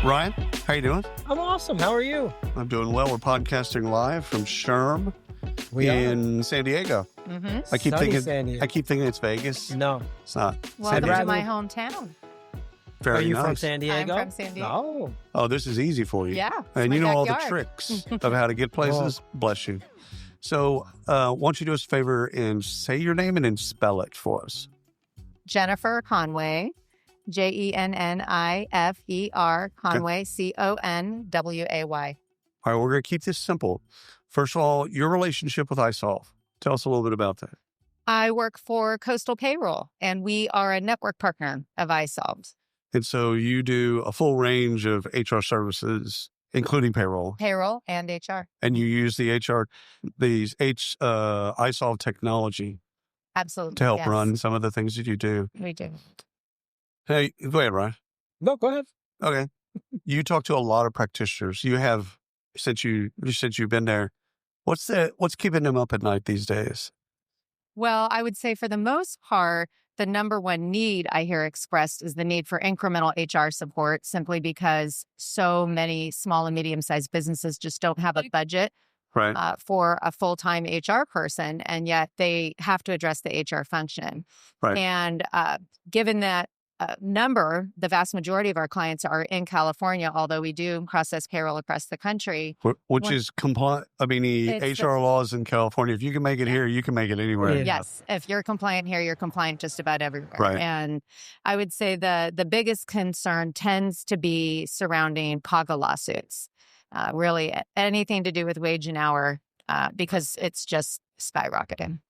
Ryan, how you doing? I'm awesome. How are you? I'm doing well. We're podcasting live from SHRM in San Diego. Mm-hmm. I keep San Diego. thinking it's Vegas. No. It's not. Welcome Diego. to my hometown. Very Are you nice. from San Diego? I'm from San Diego. No. Oh, this is easy for you. Yeah. And my you know all the backyard. tricks of how to get places. Bless you. So why don't you do us a favor and say your name and then spell it for us. Jennifer Conway, Jennifer Conway, Conway. All right, we're going to keep this simple. First of all, your relationship with isolved. Tell us a little bit about that. I work for Coastal Payroll, and we are a network partner of isolved. And so you do a full range of HR services, including payroll. Payroll and HR. And you use the isolved technology Absolutely. to help yes. run some of the things that you do. We do. Hey, go ahead, Ryan. No, go ahead. Okay. You talk to a lot of practitioners. You have, since you've been there, what's keeping them up at night these days? Well, I would say for the most part, the number one need I hear expressed is the need for incremental HR support, simply because so many small and medium-sized businesses just don't have a budget Right. for a full-time HR person, and yet they have to address the HR function. Right. And given that number, the vast majority of our clients are in California, although we do process payroll across the country. Which is compliant. I mean, the HR laws in California, if you can make it here, you can make it anywhere. Yeah. Yes. If you're compliant here, you're compliant just about everywhere. Right. And I would say the biggest concern tends to be surrounding PAGA lawsuits. Really anything to do with wage and hour, because it's just skyrocketing.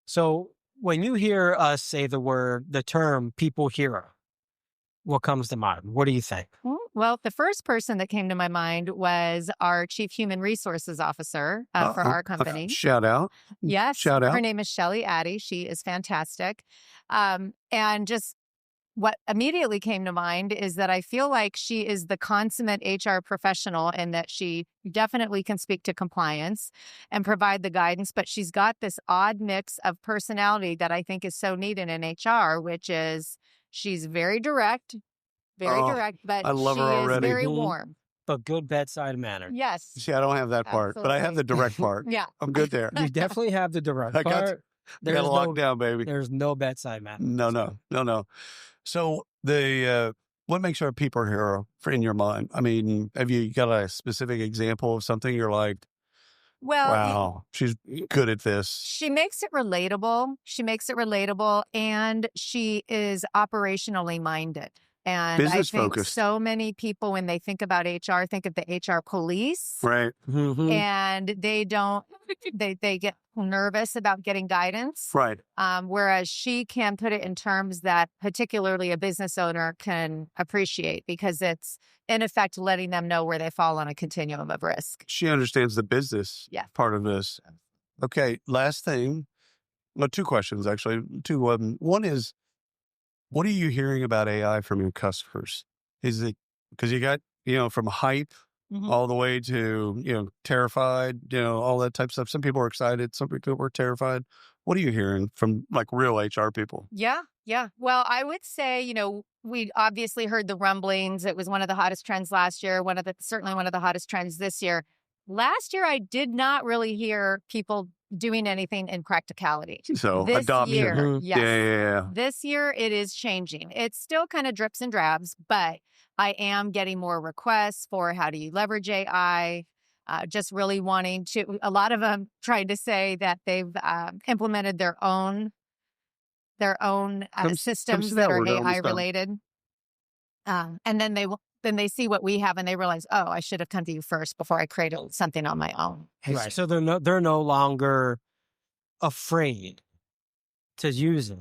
So when you hear us say the term people hero, what comes to mind? What do you think? Well, the first person that came to my mind was our Chief Human Resources Officer for our company. Shout out. Yes. Shout out. Her name is Shelly Addy. She is fantastic. And just what immediately came to mind is that I feel like she is the consummate HR professional, and that she definitely can speak to compliance and provide the guidance, but she's got this odd mix of personality that I think is so needed in HR, which is she's very direct, but I love she her is already. very Mhm. warm. A good bedside manner. Yes. See, I don't have that part, but I have the direct part. Yeah. I'm good there. You definitely have the direct I got part. I got locked down, baby. There's no bedside manner. No. So what makes her a people hero in your mind? I mean, have you got a specific example of something you're like, Well, wow, she's good at this? she makes it relatable. And she is operationally minded. And Business I think focused. so many people, when they think about HR, think of the HR police. Right. Mhm. And they get nervous about getting guidance. Right. Whereas she can put it in terms that particularly a business owner can appreciate, because it's in effect letting them know where they fall on a continuum of risk. She understands the business part of this. Okay. Last thing. Well, two questions, actually. Two of them. One is, what are you hearing about AI from your customers? Is it because you got, from hype all the way to, terrified, all that type of stuff. Some people are excited. Some people were terrified. What are you hearing from like real HR people? Yeah. Well, I would say, we obviously heard the rumblings. It was one of the hottest trends last year, certainly one of the hottest trends this year. Last year, I did not really hear people doing anything in practicality. So This adoption. year, yes. Yeah. This year, it is changing. It's still kind of drips and drabs, but I am getting more requests for how do you leverage AI, just really wanting to. A lot of them tried to say that they've implemented their own systems that are AI related. And then they see what we have and they realize, oh, I should have come to you first before I created something on my own. Right. So they're no longer afraid to use it.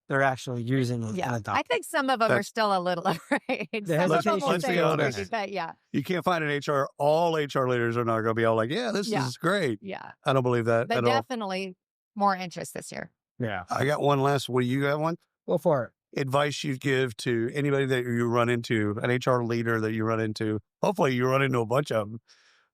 They're actually using it. Yeah, and adopting. I think some of them are still a little afraid. Some of them will let's say be honest. afraid, but yeah. You can't find an HR. All HR leaders are not going to be all like, yeah, this is great. Yeah. I don't believe that But at all. definitely more interest this year. Yeah. I got one last. What do you got one? Go for it. Advice you'd give to anybody that you run into, an HR leader that you run into. Hopefully you run into a bunch of them.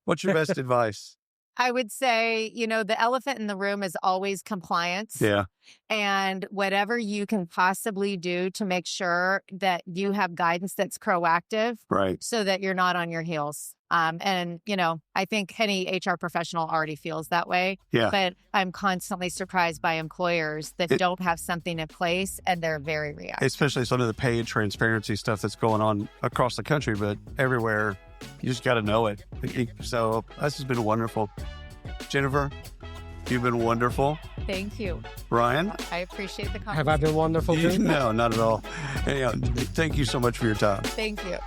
What's your best advice? I would say, the elephant in the room is always compliance. Yeah. And whatever you can possibly do to make sure that you have guidance that's proactive, right, so that you're not on your heels. And I think any HR professional already feels that way. Yeah. But I'm constantly surprised by employers that don't have something in place, and they're very reactive. Especially some of the pay and transparency stuff that's going on across the country, but everywhere. You just got to know it. So this has been wonderful. Jennifer, you've been wonderful. Thank you. Ryan? I appreciate the conversation. Have I been wonderful too? No, not at all. Thank you so much for your time. Thank you.